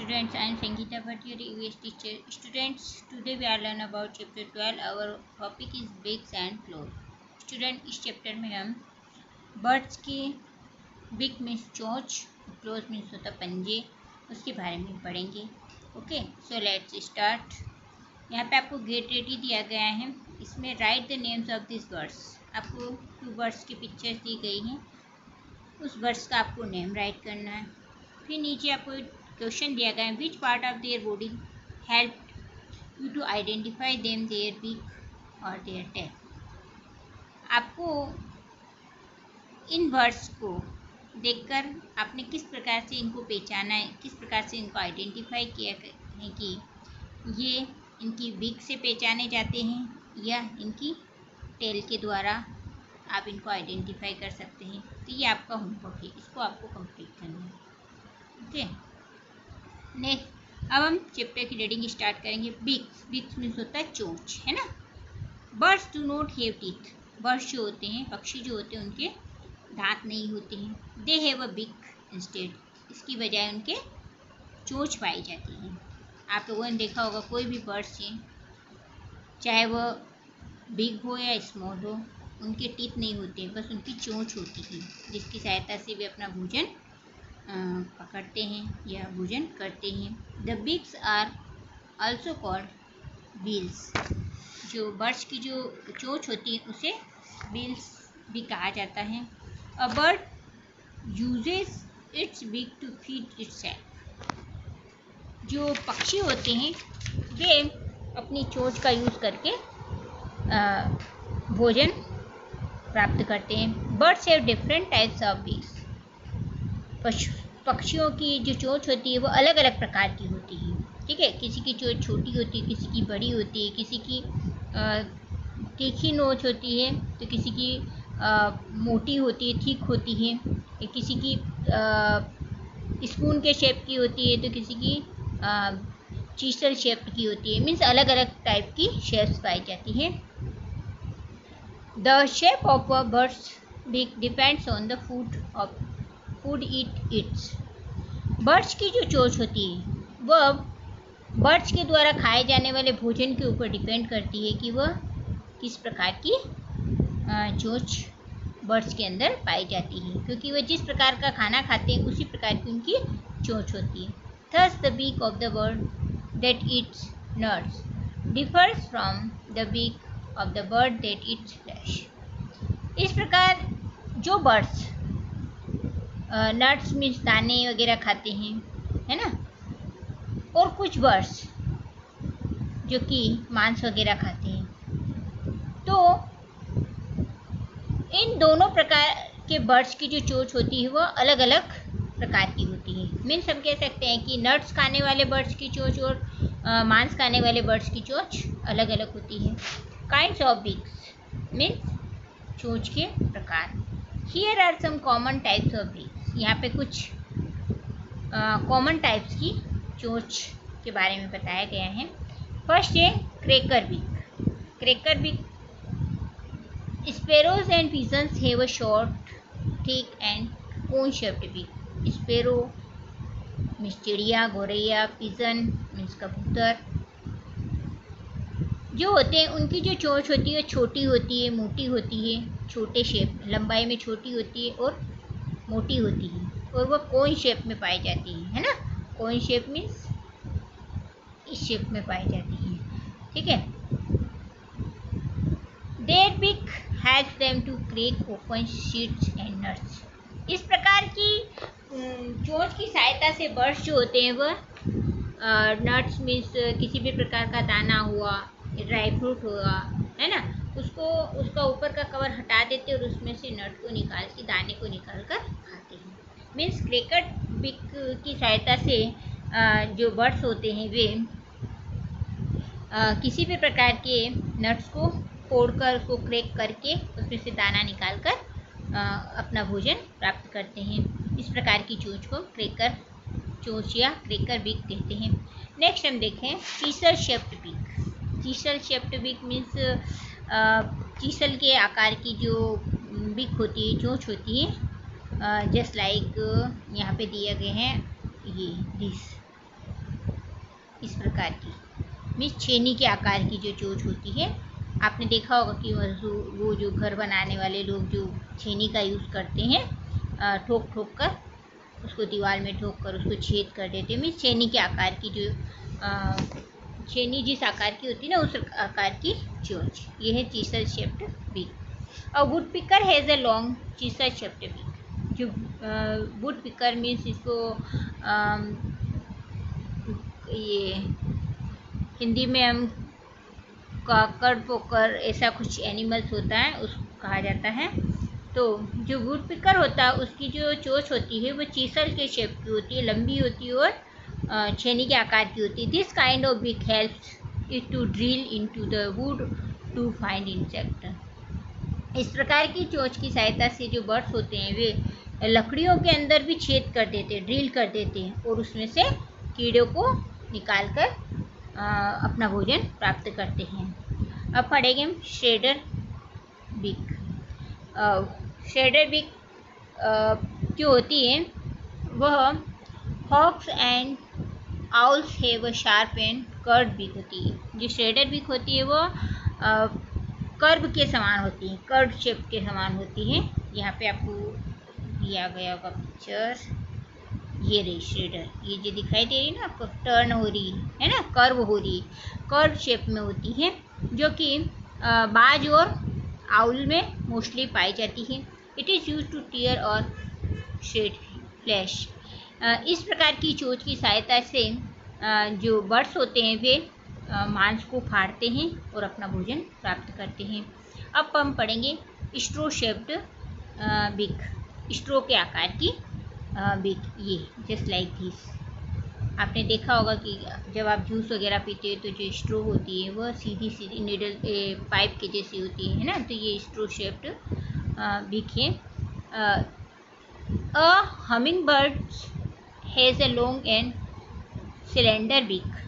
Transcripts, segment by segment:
Students, I am Sangeeta Bhatt, your EVS teacher. Students, today we are learn about chapter 12. Our topic is beaks and claws. Student, इस chapter में हम birds की big means चोंच, close means होता पंजे, उसके बारे में पढ़ेंगे. Okay, so let's start. यहाँ पे आपको गेट रेडी दिया गया है. इसमें right the names of this birds. आपको 2 बर्ड्स की पिक्चर्स दी गई हैं. उस बर्ड्स का आपको नेम राइट करना है. फिर नीचे आपको क्वेश्चन दिया गया है. Which part of their body help you to identify them, their beak और देयर टेल. आपको इन बर्ड्स को देखकर आपने किस प्रकार से इनको पहचाना है, किस प्रकार से इनको आइडेंटिफाई किया है कि ये इनकी बीक से पहचाने जाते हैं या इनकी टेल के द्वारा आप इनको आइडेंटिफाई कर सकते हैं. तो ये आपका होमवर्क है, इसको आपको कंप्लीट करना है. ओके, नेक्स्ट अब हम चैप्टर की रीडिंग स्टार्ट करेंगे. बीक्स मीन्स होता है चोंच, है ना. Birds do not have teeth. Birds जो होते हैं, पक्षी जो होते हैं, उनके दांत नहीं होते हैं. They have a beak instead. इसकी बजाय उनके चोंच पाई जाती है. आप लोगों ने देखा होगा कोई भी बर्ड्स हैं, चाहे वह बिग हो या स्मॉल हो, उनके टीथ नहीं होते हैं, बस उनकी चोंच होती है, जिसकी सहायता से वे अपना भोजन पकड़ते हैं या भोजन करते हैं. The beaks are also called bills. जो बर्ड्स की जो चोंच होती है उसे बिल्स भी कहा जाता है. A bird uses its beak to feed itself. जो पक्षी होते हैं वे अपनी चोंच का यूज़ करके भोजन प्राप्त करते हैं. Birds have different types of beaks. पक्षियों की जो चोंच होती है वो अलग अलग प्रकार की होती है. ठीक है, किसी की चोंच छोटी होती है, किसी की बड़ी होती है, किसी की तीखी नोच होती है तो किसी की मोटी होती है, थिक होती है, किसी की स्पून के शेप की होती है तो किसी की चीसल शेप की होती है. मीन्स अलग अलग टाइप की शेप्स पाई जाती है. The shape of a bird's beak depends on the food it eats. Birds की जो चोंच होती है वह बर्ड्स के द्वारा खाए जाने वाले भोजन के ऊपर डिपेंड करती है कि वह किस प्रकार की चोंच बर्ड्स के अंदर पाई जाती है, क्योंकि वह जिस प्रकार का खाना खाते हैं उसी प्रकार की उनकी चोंच होती है. Thus the beak of the bird that eats nuts differs from the beak of the bird that eats flesh. इस प्रकार जो बर्ड्स नट्स मीन्स दाने वगैरह खाते हैं, है ना, और कुछ बर्ड्स जो कि मांस वगैरह खाते हैं, तो इन दोनों प्रकार के बर्ड्स की जो चोंच होती है वह अलग अलग प्रकार की होती है. मीन्स हम कह सकते हैं कि नट्स खाने वाले बर्ड्स की चोंच और मांस खाने वाले बर्ड्स की चोंच अलग अलग होती है. काइंड्स ऑफ बीक्स मीन्स चोंच के प्रकार. Here are some common types of beaks. यहाँ पे कुछ कॉमन टाइप्स की चोंच के बारे में बताया गया है. फर्स्ट है cracker beak. Cracker beak. Sparrows and pigeons have a short, thick and cone shaped beak. Sparrow means चिड़िया, गौरैया, पिजन मीन्स कबूतर जो होते हैं उनकी जो चोंच होती है छोटी होती है, मोटी होती है, छोटे शेप, लंबाई में छोटी होती है और मोटी होती है, और वह कोन शेप में पाई जाती है ना. कोन शेप मीन्स इस शेप में पाई जाती है. ठीक है. Their beak helps them to crack open seeds and nuts. इस प्रकार की चोंच की सहायता से बर्ड्स जो होते हैं वह नट्स मीन्स किसी भी प्रकार का दाना हुआ, ड्राई फ्रूट हुआ, है ना, उसको उसका ऊपर का कवर हटा देते और उसमें से नट को निकाल के, दाने को निकाल कर खाते हैं. मीन्स क्रेकर बीक की सहायता से जो बर्ड्स होते हैं वे किसी भी प्रकार के नट्स को तोड़कर, उसको क्रैक करके उसमें से दाना निकाल कर अपना भोजन प्राप्त करते हैं. इस प्रकार की चोंच को क्रेकर चोंच या क्रेकर बीक कहते हैं. नेक्स्ट हम देखें chisel shaped beak. Chisel shaped beak means chisel के आकार की जो बीक होती है, चोंच होती है, जस्ट लाइक यहाँ पे दिए गए हैं ये दिस. इस प्रकार की, मीन्स छेनी के आकार की जो चोंच होती है। आपने देखा होगा कि वो जो घर बनाने वाले लोग जो छेनी का यूज़ करते हैं, ठोक ठोक कर उसको दीवार में ठोक कर उसको छेद कर देते हैं। मीन्स छेनी के आकार की जो छेनी जिस आकार की होती है ना, उस आकार की चोंच। ये है chisel shaped beak. A woodpecker has a long chisel shaped beak. जो वुड पिकर मीन्स इसको ये हिंदी में हम काकड़ पोकर ऐसा कुछ एनिमल्स होता है, उसको कहा जाता है। तो जो वुड पिकर होता है उसकी जो चोंच होती है वो चीसल के शेप की होती है, लंबी होती है और छेनी के आकार की होती है। This kind of beak helps it to drill into the wood to find insect. इस प्रकार की चोंच की सहायता से जो बर्ड्स होते हैं वे लकड़ियों के अंदर भी छेद कर देते हैं, ड्रिल कर देते हैं और उसमें से कीड़ों को निकाल कर अपना भोजन प्राप्त करते हैं। अब पढ़ेंगे हम श्रेडर बिक। श्रेडर बिक जो होती है वह hawks and owls have a sharp and curve beak होती है। जो श्रेडर बिक होती है वो कर्व के समान होती है, कर्व शेप के समान होती है। यहाँ पे आपको दिया गया होगा पिक्चर, ये रही श्रेडर, ये जो दिखाई दे रही है ना आपको, टर्न हो रही है ना, कर्व हो रही है, कर्व शेप में होती है, जो कि बाज और आउल में मोस्टली पाई जाती है। It is use to tear और शेड फ्लैश। इस प्रकार की चोंच की सहायता से जो बर्ड्स होते हैं वे मांस को फाड़ते हैं और अपना भोजन प्राप्त करते हैं। अब हम पढ़ेंगे स्ट्रो शेप्ड बिक। स्ट्रो के आकार की बिक, ये जस्ट लाइक दिस। आपने देखा होगा कि जब आप जूस वगैरह पीते हैं तो जो स्ट्रो होती है वह सीधी सीधी नीडल पाइप के जैसी होती है ना, तो ये स्ट्रो शेप्ड बिक है। A hummingbird has a long and cylinder beak.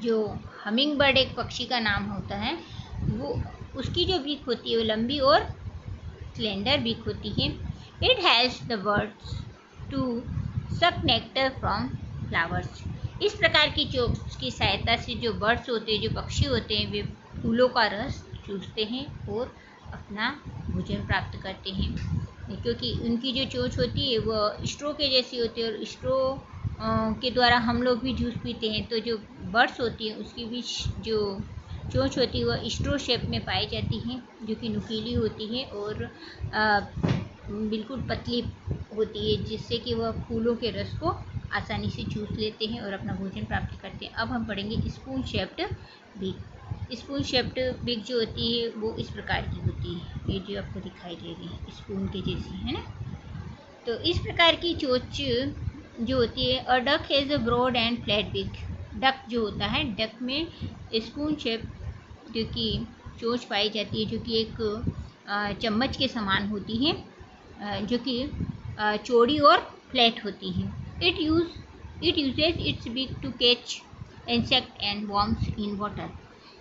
जो हमिंग बर्ड एक पक्षी का नाम होता है, वो उसकी जो बिक होती है वो लंबी और सिलेंडर बिक होती है। It helps the birds to suck nectar from flowers. इस प्रकार की चोंच की सहायता से जो बर्ड्स होते हैं, जो पक्षी होते हैं, वे फूलों का रस चूसते हैं और अपना भोजन प्राप्त करते हैं। क्योंकि उनकी जो चोंच होती है वह स्ट्रो के जैसी होती है और स्ट्रो के द्वारा हम लोग भी जूस पीते हैं। तो जो बर्ड्स होती हैं उसकी भी जो चोंच होती है वह स्ट्रो शेप में पाई जाती है, जो कि नुकीली होती है और बिल्कुल पतली होती है, जिससे कि वह फूलों के रस को आसानी से चूस लेते हैं और अपना भोजन प्राप्त करते हैं। अब हम पढ़ेंगे स्पून शेप्ड बिक। स्पून शेप्ड बिक जो होती है वो इस प्रकार की होती है, ये जो आपको दिखाई दे रही है स्पून के जैसी है ना। तो इस प्रकार की चोंच जो होती है, a duck has a broad and flat beak. Duck जो होता है, डक में स्पून शेप जो कि चोंच पाई जाती है, जो कि एक चम्मच के समान होती है, जो कि चौड़ी और फ्लैट होती है। It uses its beak to catch insect and worms in water.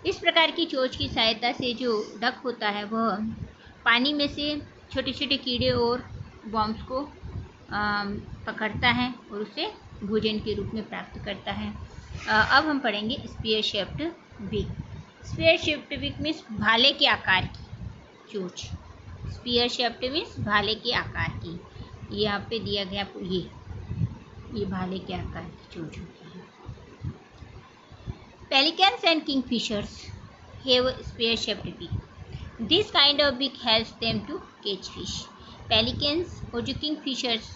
इस प्रकार की चोंच की सहायता से जो डक होता है वह पानी में से छोटे छोटे कीड़े और वॉर्म्स को पकड़ता है और उसे भोजन के रूप में प्राप्त करता है। अब हम पढ़ेंगे स्पीयर शेप्ड बिक। स्पीयर शेप्ड बिक मीन्स भाले के आकार की चोंच। स्पीयर शेप्ड मीन्स भाले के आकार की। ये यहाँ पे दिया गया आपको, ये भाले के आकार की चोंच होती है। Pelicans and kingfishers have spear shaped beak. This kind of beak helps them to catch fish. Pelicans और जो किंगफिशर्स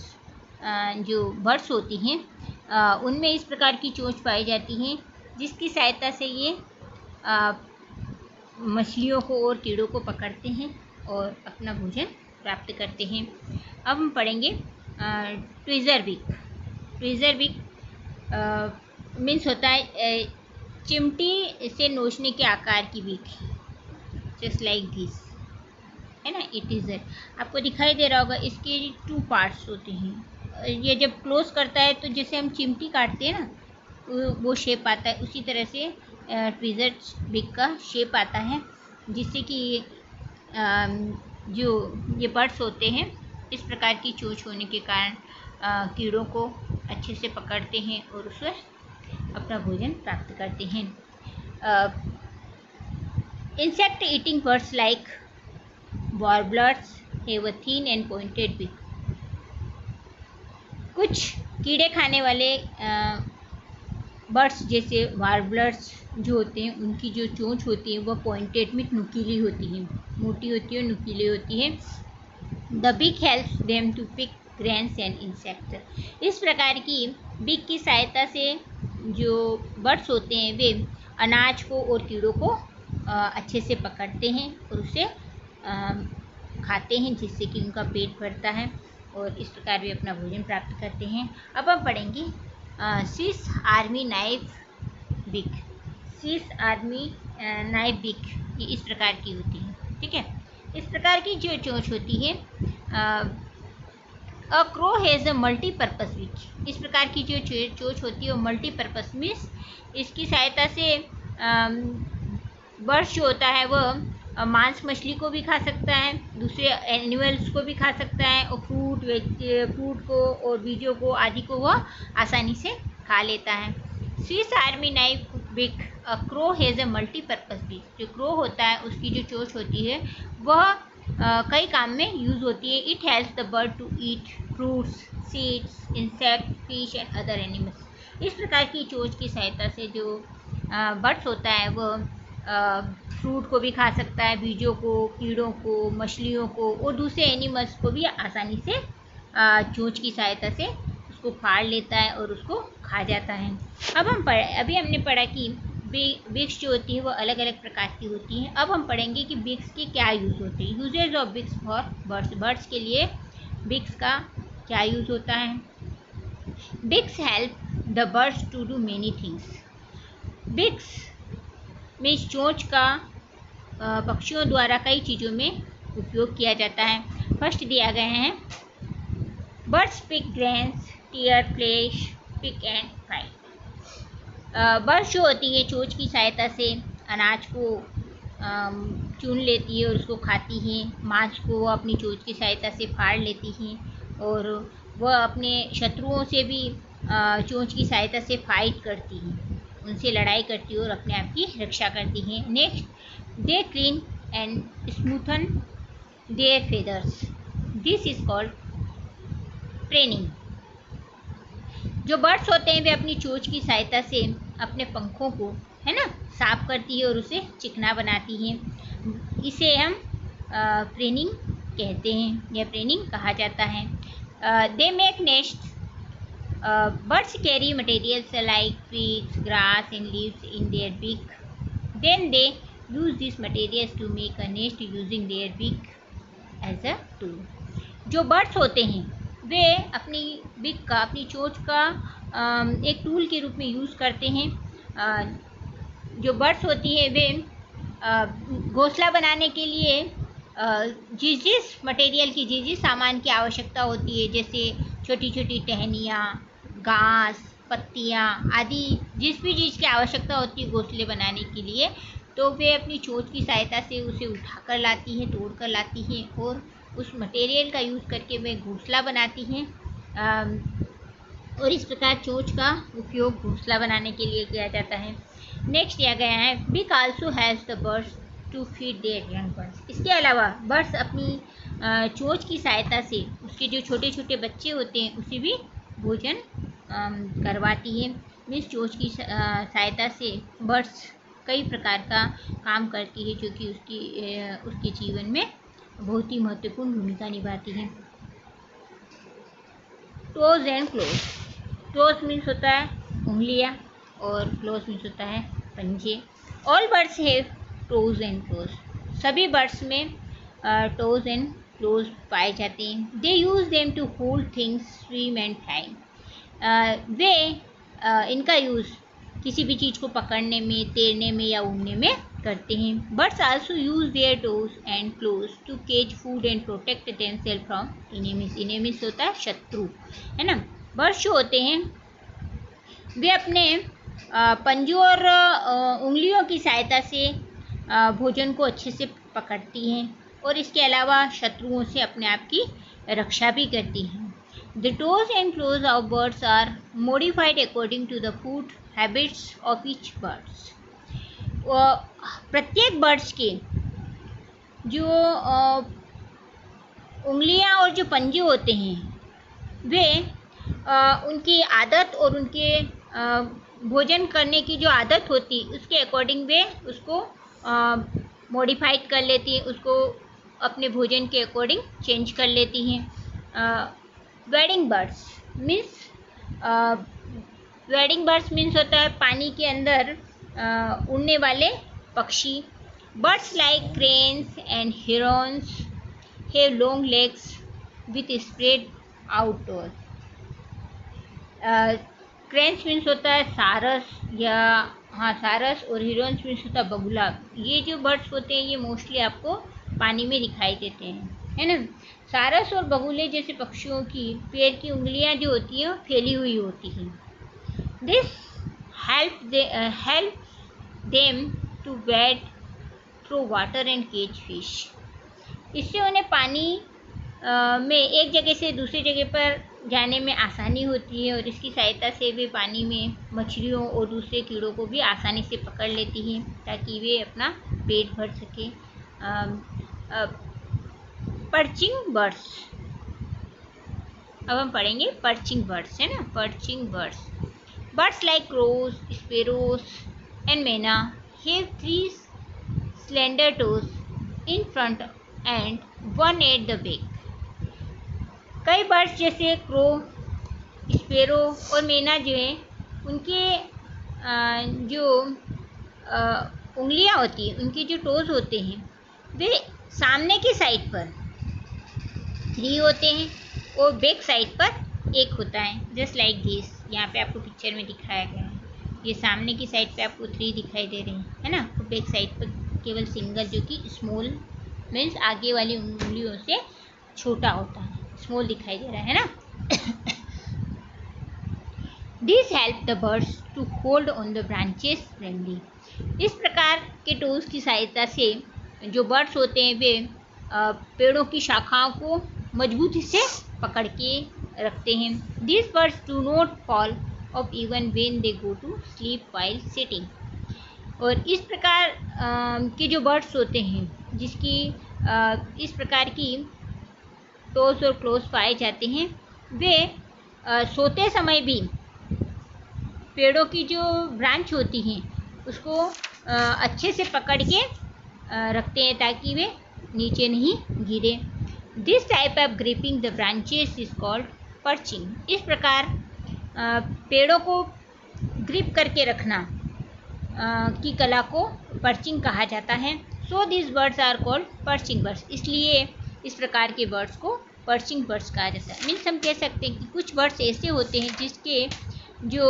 जो बर्ड्स होती हैं उनमें इस प्रकार की चोंच पाई जाती हैं, जिसकी सहायता से ये मछलियों को और कीड़ों को पकड़ते हैं और अपना भोजन प्राप्त करते हैं। अब हम पढ़ेंगे ट्विज़र बिक। ट्विज़र बिक मीन्स होता है चिमटी से नोचने के आकार की बिक, जस्ट लाइक दिस है ना। इट इज़ आपको दिखाई दे रहा होगा, इसके 2 पार्ट्स होते हैं। ये जब क्लोज करता है तो जैसे हम चिमटी काटते हैं ना, वो शेप आता है, उसी तरह से ट्विज़र बिक का शेप आता है, जिससे कि जो ये बर्ड्स होते हैं इस प्रकार की चोंच होने के कारण कीड़ों को अच्छे से पकड़ते हैं और उसे अपना भोजन प्राप्त करते हैं। Insect eating birds like warblers have a thin and pointed beak. कुछ कीड़े खाने वाले बर्ड्स जैसे वार्बलर्स जो होते हैं, उनकी जो चोंच होती है वह पॉइंटेड में नुकीली होती है, मोटी होती है और नुकीली होती है। The beak helps them to pick grains and insects. इस प्रकार की बिक की सहायता से जो बर्ड्स होते हैं वे अनाज को और कीड़ों को अच्छे से पकड़ते हैं और उसे खाते हैं, जिससे कि उनका पेट भरता है और इस प्रकार वे अपना भोजन प्राप्त करते हैं। अब हम पढ़ेंगे स्विस आर्मी नाइफ बिक। स्विस आर्मी नाइफ बिक ये इस प्रकार की होती है, ठीक है। इस प्रकार की जो चोंच होती है, a crow has a multipurpose बिक। इस प्रकार की जो चोंच होती है वो मल्टीपर्पज़ मीन्स इसकी सहायता से बर्ड्स जो होता है वह मांस मछली को भी खा सकता है, दूसरे एनिमल्स को भी खा सकता है और फ्रूट को और बीजों को आदि को वह आसानी से खा लेता है। स्विस आर्मी नाइफ बिक a crow has a multipurpose बिक। जो क्रो होता है उसकी जो चोंच होती है वह कई काम में यूज़ होती है। It helps the bird to eat fruits, seeds, insect, fish and other animals. इस प्रकार की चोंच की सहायता से जो बर्ड्स होता है वह फ्रूट को भी खा सकता है, बीजों को, कीड़ों को, मछलियों को और दूसरे एनिमल्स को भी आसानी से चोंच की सहायता से उसको फाड़ लेता है और उसको खा जाता है। अभी हमने पढ़ा कि बिक्स जो होती है वो अलग अलग प्रकार की होती हैं। अब हम पढ़ेंगे कि बिक्स के क्या यूज़ होते हैं। Uses of beaks for birds. Birds के लिए बिक्स का क्या यूज़ होता है। Beaks help the birds to do many things. Beaks में इस चोंच का पक्षियों द्वारा कई चीज़ों में उपयोग किया जाता है। फर्स्ट दिया गया है birds pick grains, tear flesh, pick and fry. Birds जो होती है चोंच की सहायता से अनाज को चुन लेती है और उसको खाती हैं, मांस को वह अपनी चोंच की सहायता से फाड़ लेती हैं और वह अपने शत्रुओं से भी चोंच की सहायता से फाइट करती हैं, उनसे लड़ाई करती है और अपने आप की रक्षा करती हैं। Next they clean and smoothen their feathers, this is called training. जो बर्ड्स होते हैं वे अपनी चोंच की सहायता से अपने पंखों को, है ना, साफ करती है और उसे चिकना बनाती हैं। इसे हम प्रेनिंग कहते हैं या प्रेनिंग कहा जाता है। They make nest. Birds carry materials like twigs, grass and leaves in their beak. Then they use these materials to make a nest using their beak as a tool. जो बर्ड्स होते हैं वे अपनी बिक का, अपनी चोंच का एक टूल के रूप में यूज़ करते हैं। जो बर्ड्स होती है वे घोंसला बनाने के लिए जिस मटेरियल की, जिस सामान की आवश्यकता होती है, जैसे छोटी छोटी टहनियाँ, घास, पत्तियाँ आदि, जिस भी चीज़ की आवश्यकता होती है घोंसले बनाने के लिए, तो वे अपनी चोंच की सहायता से उसे उठाकर लाती हैं, तोड़ कर लाती हैं और उस मटेरियल का यूज़ करके वे घोंसला बनाती हैं। और इस प्रकार चोंच का उपयोग घोंसला बनाने के लिए किया जाता है। नेक्स्ट दिया गया है beak also has the birds to feed their young birds. इसके अलावा बर्ड्स अपनी चोंच की सहायता से उसके जो छोटे छोटे बच्चे होते हैं उसे भी भोजन करवाती है। मीन्स चोंच की सहायता से बर्ड्स कई प्रकार का काम करती है जो कि उसके जीवन में बहुत ही महत्वपूर्ण भूमिका निभाती है। Toes and claws. Toes means होता है उंगलियां और क्लोज मीन्स होता है पंजे। All birds have toes and claws. सभी बर्ड्स में टोज एंड क्लोज पाए जाते हैं। They use them to hold things, swim and fly. वे इनका यूज़ किसी भी चीज़ को पकड़ने में, तैरने में या उड़ने में करते हैं। Birds also use their toes and claws to catch food and protect themselves from enemies. Enemies होता है शत्रु, है ना। बर्ड्स जो होते हैं वे अपने पंजों और उंगलियों की सहायता से भोजन को अच्छे से पकड़ती हैं और इसके अलावा शत्रुओं से अपने आप की रक्षा भी करती हैं। The toes and claws of birds are modified according to the food habits of each birds. प्रत्येक बर्ड्स के जो उंगलियां और जो पंजे होते हैं वे उनकी आदत और उनके भोजन करने की जो आदत होती उसके अकॉर्डिंग वे उसको मॉडिफाइड कर लेती हैं, उसको अपने भोजन के अकॉर्डिंग चेंज कर लेती हैं। वेडिंग बर्ड्स मीन्स होता है पानी के अंदर उड़ने वाले पक्षी। Birds like cranes and Heron's have long legs with spread outdoor. Cranes means होता है सारस सारस, और हिरॉन्स मीन्स होता है बगुला। ये जो बर्ड्स होते हैं ये मोस्टली आपको पानी में दिखाई देते हैं, है ना। सारस और बगुले जैसे पक्षियों की पैर की उंगलियां जो होती हैं फैली हुई होती हैं। This help them to wade through water and catch fish. इससे उन्हें पानी में एक जगह से दूसरी जगह पर जाने में आसानी होती है, और इसकी सहायता से वे पानी में मछलियों और दूसरे कीड़ों को भी आसानी से पकड़ लेती हैं ताकि वे अपना पेट भर सके। पर्चिंग बर्ड्स, अब हम पढ़ेंगे पर्चिंग बर्ड्स, है ना। Perching birds like crows, sparrows and myna have 3 slender toes in front and 1 at the back। कई बर्ड्स जैसे क्रो, स्पैरो और मैना जो हैं उनके जो उंगलियां होती हैं, उनके जो टोज होते हैं वे सामने की साइड पर 3 होते हैं और बैक साइड पर 1 होता है। जस्ट लाइक दिस, यहाँ पे आपको पिक्चर में दिखाया गया है। ये सामने की साइड पे आपको 3 दिखाई दे रहे हैं, है ना। और बैक साइड पर केवल सिंगल, जो कि स्मॉल मीन्स आगे वाली उंगलियों से छोटा होता है, स्मॉल दिखाई दे रहा है ना। This help the birds to hold on the branches firmly. इस प्रकार के टूल्स की सहायता से जो बर्ड्स होते हैं वे पेड़ों की शाखाओं को मजबूती से पकड़ के रखते हैं। This birds do not fall off even when they go to sleep while sitting. और इस प्रकार के जो बर्ड्स होते हैं जिसकी इस प्रकार की टोज और क्लोज पाए जाते हैं, वे सोते समय भी पेड़ों की जो ब्रांच होती हैं उसको अच्छे से पकड़ के रखते हैं ताकि वे नीचे नहीं गिरे। This type of gripping the branches is called perching. इस प्रकार पेड़ों को ग्रिप करके रखना की कला को पर्चिंग कहा जाता है। So this birds are called perching birds. इसलिए इस प्रकार के बर्ड्स को पर्चिंग बर्ड्स कहा जाता है। मीन्स हम कह सकते हैं कि कुछ बर्ड्स ऐसे होते हैं जिसके जो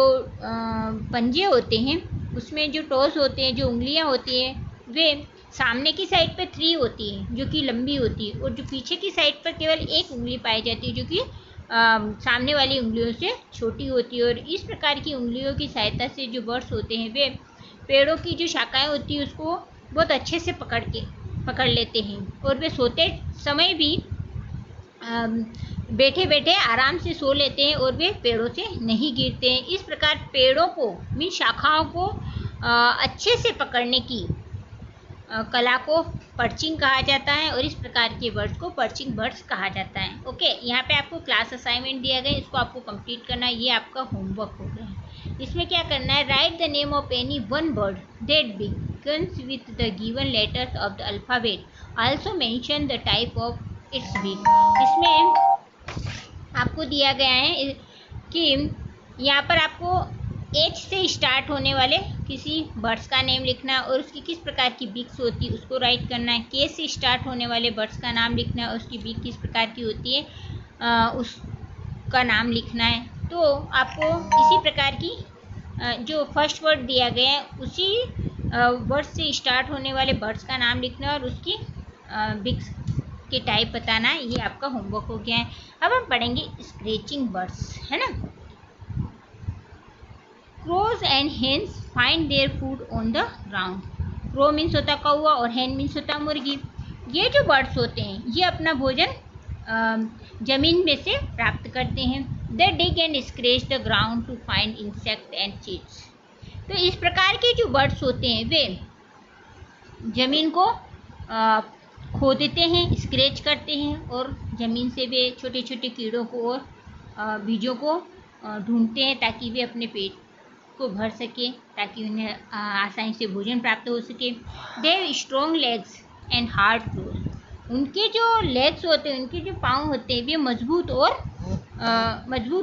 पंजे होते हैं उसमें जो टोज होते हैं, जो उंगलियां होती हैं, वे सामने की साइड पर 3 होती हैं जो कि लंबी होती है, और जो पीछे की साइड पर केवल 1 उंगली पाई जाती है जो कि सामने वाली उंगलियों से छोटी होती है। और इस प्रकार की उंगलियों की सहायता से जो बर्ड्स होते हैं वे पेड़ों की जो शाखाएं होती है उसको बहुत अच्छे से पकड़ लेते हैं, और वे सोते समय भी बैठे बैठे आराम से सो लेते हैं और वे पेड़ों से नहीं गिरते हैं। इस प्रकार पेड़ों को मीन शाखाओं को अच्छे से पकड़ने की कला को पर्चिंग कहा जाता है, और इस प्रकार के बर्ड्स को पर्चिंग बर्ड्स कहा जाता है। ओके, यहाँ पे आपको क्लास असाइनमेंट दिया गया, इसको आपको कंप्लीट करना है, ये आपका होमवर्क हो गया है। इसमें क्या करना है, write the name of any one bird that begins with the given letters of the alphabet, also mention the type of its beak. इसमें आपको दिया गया है कि यहाँ पर आपको एच से स्टार्ट होने वाले किसी बर्ड्स का नेम लिखना और उसकी किस प्रकार की बीक्स होती है उसको राइट करना है। के से स्टार्ट होने वाले बर्ड्स का नाम लिखना है और उसकी बीक किस प्रकार की होती है उसका नाम लिखना है। तो आपको इसी प्रकार की जो फर्स्ट वर्ड दिया गया है उसी वर्ड से स्टार्ट होने वाले बर्ड्स का नाम लिखना और उसकी बीक्स के टाइप बताना है। ये आपका होमवर्क हो गया है। अब हम पढ़ेंगे स्क्रैचिंग बर्ड्स, है ना। Crows and hens find their food on the ground. Crow means होता कौवा और hen मीन्स होता मुर्गी। ये जो बर्ड्स होते हैं ये अपना भोजन जमीन में से प्राप्त करते हैं। They dig and scratch the ground to find insect and seeds. तो इस प्रकार के जो बर्ड्स होते हैं वे जमीन को खोदते हैं, स्क्रैच करते हैं और ज़मीन से वे छोटे छोटे कीड़ों को और बीजों को ढूंढते हैं ताकि वे अपने पेट को भर सके, ताकि उन्हें आसानी से भोजन प्राप्त हो सके। They have strong legs and hard close. उनके जो लेग्स होते हैं, उनके जो पाँव होते हैं वे मजबूत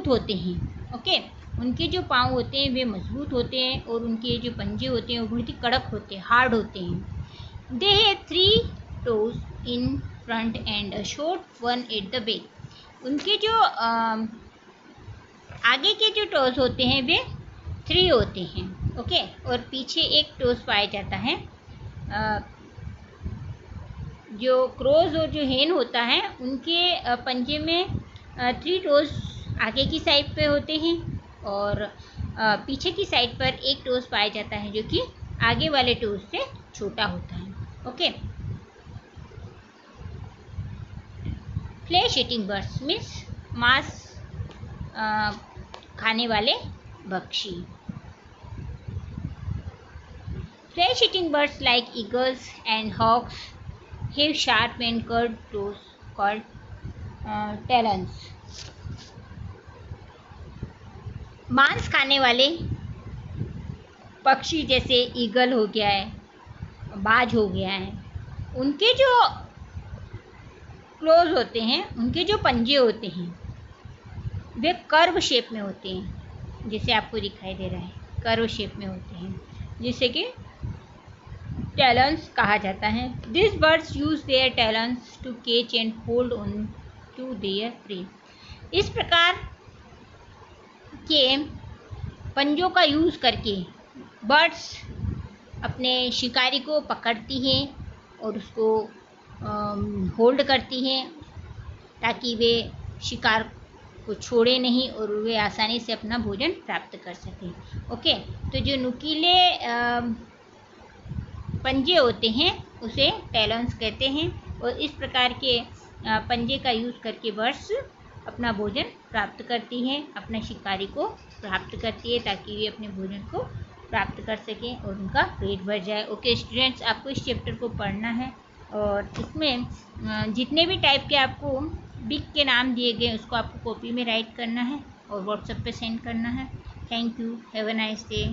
होते हैं। ओके, उनके जो पाँव होते हैं वे मजबूत होते हैं और उनके जो पंजे होते हैं वो बहुत ही कड़क होते हैं, हार्ड होते हैं। They have 3 toes in front end a short one at the back. उनके जो आगे के जो टोज होते हैं वे 3 होते हैं। ओके, और पीछे एक टोज पाया जाता है। जो क्रोज और जो हेन होता है उनके पंजे में 3 टोज आगे की साइड पे होते हैं और पीछे की साइड पर एक टोज पाया जाता है जो कि आगे वाले टोज से छोटा होता है। Okay, flesh eating birds means मांस खाने वाले पक्षी। Flesh eating birds like eagles and hawks have sharp and curved toes called talons. मांस खाने वाले पक्षी जैसे ईगल हो गया है, बाज हो गया है, उनके जो क्लोज होते हैं, उनके जो पंजे होते हैं वे कर्व शेप में होते हैं, जैसे आपको दिखाई दे रहा है, कर्व शेप में होते हैं, जिसे कि टैलन्स कहा जाता है। This birds use their talons to catch and hold on to their prey. इस प्रकार के पंजों का यूज़ करके बर्ड्स अपने शिकारी को पकड़ती हैं और उसको होल्ड करती हैं ताकि वे शिकार को छोड़े नहीं और वे आसानी से अपना भोजन प्राप्त कर सकें। ओके, तो जो नुकीले पंजे होते हैं उसे टैलन्स कहते हैं और इस प्रकार के पंजे का यूज़ करके बर्ड्स अपना भोजन प्राप्त करती हैं, अपना शिकारी को प्राप्त करती है ताकि वे अपने भोजन को प्राप्त कर सकें और उनका पेट भर जाए। ओके स्टूडेंट्स, आपको इस चैप्टर को पढ़ना है और इसमें जितने भी टाइप के आपको बिग के नाम दिए गए उसको आपको कॉपी में राइट करना है और व्हाट्सएप पे सेंड करना है। Thank you, have a nice day.